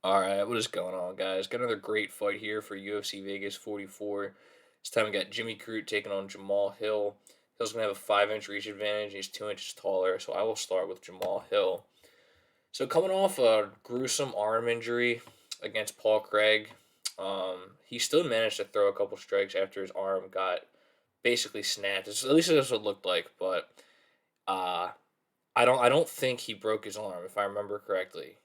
All right, what is going on, guys? Got another great fight here for UFC Vegas 44. This time we got Jimmy Crute taking on Jamal Hill. Hill's gonna have a 5-inch reach advantage. He's 2 inches taller, so I will start with Jamal Hill. So coming off a gruesome arm injury against Paul Craig, he still managed to throw a couple strikes after his arm got basically snapped. At least that's what it looked like, but uh, I don't think he broke his arm if I remember correctly.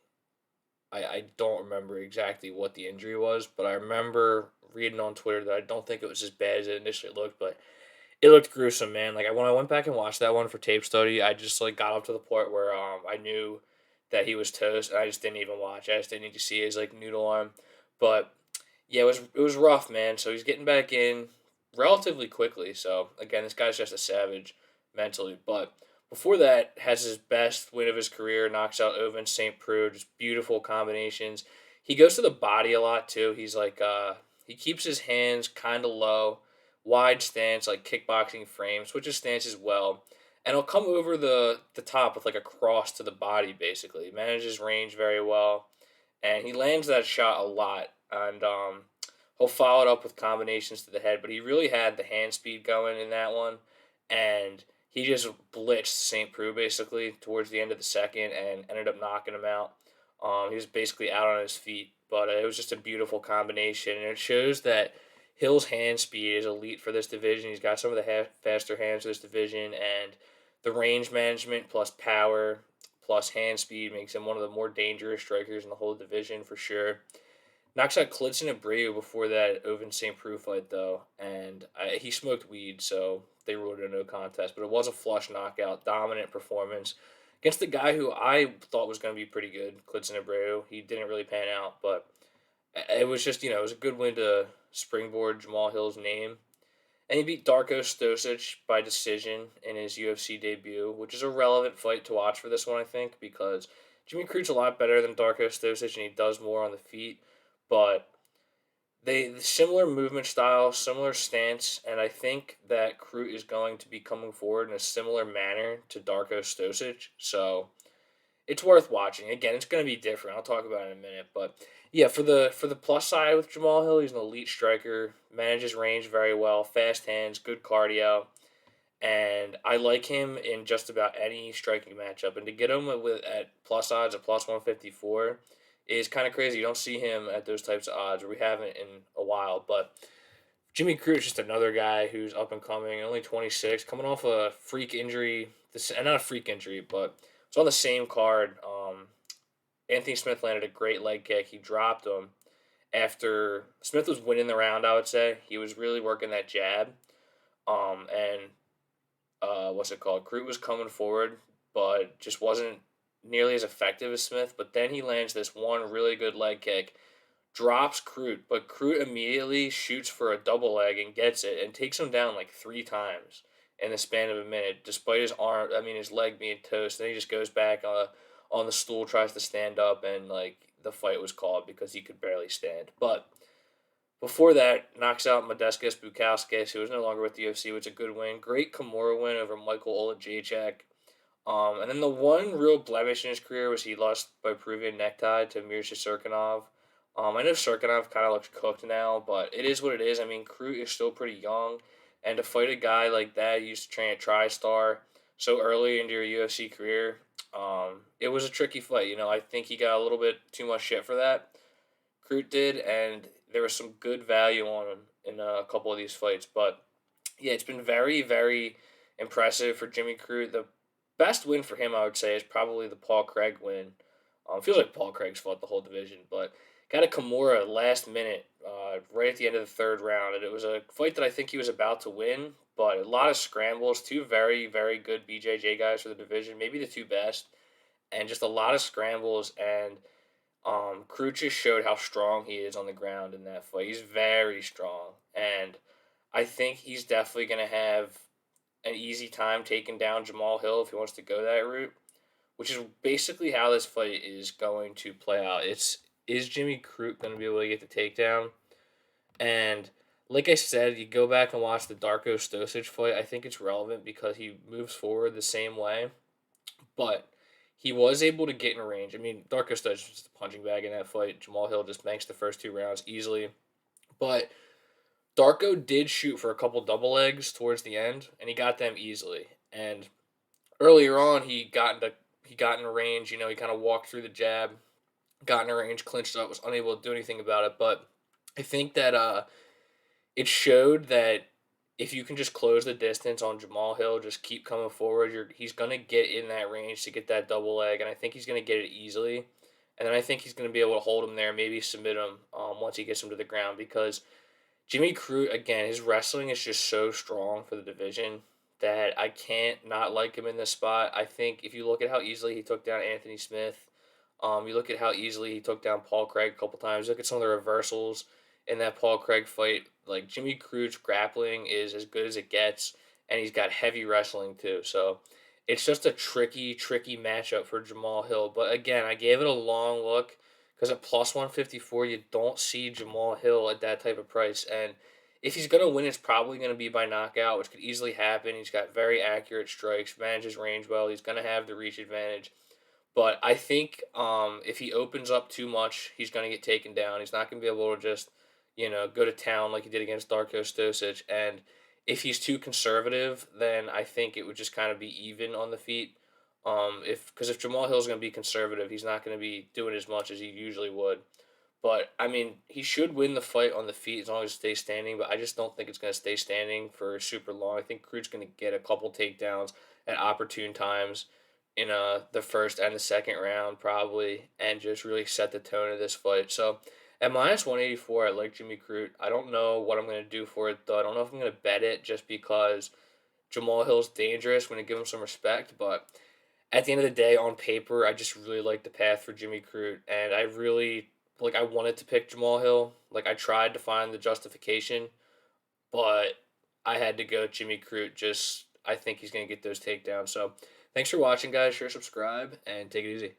I don't remember exactly what the injury was, but I remember reading on Twitter that I don't think it was as bad as it initially looked, but it looked gruesome, man. Like when I went back and watched that one for tape study, I just like got up to the point where I knew that he was toast, and I just didn't even watch. I just didn't need to see his like noodle arm. But yeah, it was rough, man. So he's getting back in relatively quickly. So again, this guy's just a savage mentally. But before that, has his best win of his career, knocks out Oven St. Preux, just beautiful combinations. He goes to the body a lot too. He's like he keeps his hands kind of low, wide stance, like kickboxing frame, switches stance as well. And he'll come over the top with like a cross to the body, basically. He manages range very well, and he lands that shot a lot. And he'll follow it up with combinations to the head, but he really had the hand speed going in that one, and he just blitzed St. Preux basically towards the end of the second and ended up knocking him out. He was basically out on his feet, but it was just a beautiful combination, and it shows that Hill's hand speed is elite for this division. He's got some of the faster hands for this division, and the range management plus power plus hand speed makes him one of the more dangerous strikers in the whole division for sure. Knocks out Clitson and Abreu before that Oven St. Preux fight, though, and he smoked weed, so they ruled it a no contest. But it was a flush knockout, dominant performance against the guy who I thought was going to be pretty good, Clitson Abreu. He didn't really pan out, but it was just, it was a good win to springboard Jamal Hill's name. And he beat Darko Stosic by decision in his UFC debut, which is a relevant fight to watch for this one, I think, because Jimmy Crute's a lot better than Darko Stosic, and he does more on the feet. But similar movement style, similar stance, and I think that Crute is going to be coming forward in a similar manner to Darko Stosic. So it's worth watching. Again, it's going to be different. I'll talk about it in a minute, but yeah, for the plus side with Jamal Hill, he's an elite striker, manages range very well, fast hands, good cardio, and I like him in just about any striking matchup. And to get him with at plus odds at plus 154 is kind of crazy. You don't see him at those types of odds, or we haven't in a while. But Jimmy Crute is just another guy who's up and coming, only 26, coming off a freak injury. This and not a freak injury, but it's on the same card. Anthony Smith landed a great leg kick. He dropped him after Smith was winning the round. I would say he was really working that jab. And what's it called? Crute was coming forward, but just wasn't nearly as effective as Smith. But then he lands this one really good leg kick, drops Crute, but Crute immediately shoots for a double leg and gets it and takes him down like 3 times in the span of a minute, despite his leg being toast. Then he just goes back on the stool, tries to stand up, and like the fight was called because he could barely stand. But before that, knocks out Modestas Bukauskas, who was no longer with the UFC, which is a good win. Great Kimura win over Michael Olajacek. And then the one real blemish in his career was he lost by Peruvian necktie to Mirza Serkinov. I know Serkinov kind of looks cooked now, but it is what it is. I mean, Crute is still pretty young, and to fight a guy like that, he used to train at TriStar so early into your UFC career, it was a tricky fight. I think he got a little bit too much shit for that. Crute did, and there was some good value on him in a couple of these fights. But yeah, it's been very, very impressive for Jimmy Crute. The best win for him, I would say, is probably the Paul Craig win. Feels like Paul Craig's fought the whole division, but got a Kimura last minute, right at the end of the third round, and it was a fight that I think he was about to win, but a lot of scrambles. Two very, very good BJJ guys for the division, maybe the two best, and just a lot of scrambles. And Crute just showed how strong he is on the ground in that fight. He's very strong, and I think he's definitely going to have an easy time taking down Jamal Hill if he wants to go that route, which is basically how this fight is going to play out. Is Jimmy Crute going to be able to get the takedown? And like I said, you go back and watch the Darko Stosic fight. I think it's relevant because he moves forward the same way, but he was able to get in range. I mean, Darko Stoj was just a punching bag in that fight. Jamahal Hill just banks the first 2 rounds easily. But Darko did shoot for a couple double legs towards the end, and he got them easily. And earlier on, he got in range. You know, he kind of walked through the jab, got in range, clinched up, was unable to do anything about it. But I think that it showed that if you can just close the distance on Jamahal Hill, just keep coming forward, he's gonna get in that range to get that double leg, and I think he's gonna get it easily. And then I think he's gonna be able to hold him there, maybe submit him once he gets him to the ground because Jimmy Crute again, his wrestling is just so strong for the division that I can't not like him in this spot. I think if you look at how easily he took down Anthony Smith, you look at how easily he took down Paul Craig a couple times. Look at some of the reversals in that Paul Craig fight. Like Jimmy Crute's grappling is as good as it gets, and he's got heavy wrestling too. So it's just a tricky matchup for Jamahal Hill. But again, I gave it a long look because at plus 154, you don't see Jamahal Hill at that type of price. And if he's going to win, it's probably going to be by knockout, which could easily happen. He's got very accurate strikes, manages range well. He's going to have the reach advantage. But I think if he opens up too much, he's going to get taken down. He's not going to be able to just, go to town like he did against Darko Stosic. And if he's too conservative, then I think it would just kind of be even on the feet. If Jamahal Hill's going to be conservative, he's not going to be doing as much as he usually would. But I mean, he should win the fight on the feet as long as it stays standing. But I just don't think it's going to stay standing for super long. I think Crute's going to get a couple takedowns at opportune times in the first and the second round probably, and just really set the tone of this fight. So at minus 184, I like Jimmy Crute. I don't know what I'm going to do for it though. I don't know if I'm going to bet it just because Jamahal Hill's dangerous. I'm going to give him some respect, but at the end of the day, on paper, I just really like the path for Jimmy Crute, and I really I wanted to pick Jamahal Hill. Like I tried to find the justification, but I had to go Jimmy Crute. Just I think he's gonna get those takedowns. So thanks for watching, guys. Share, subscribe, and take it easy.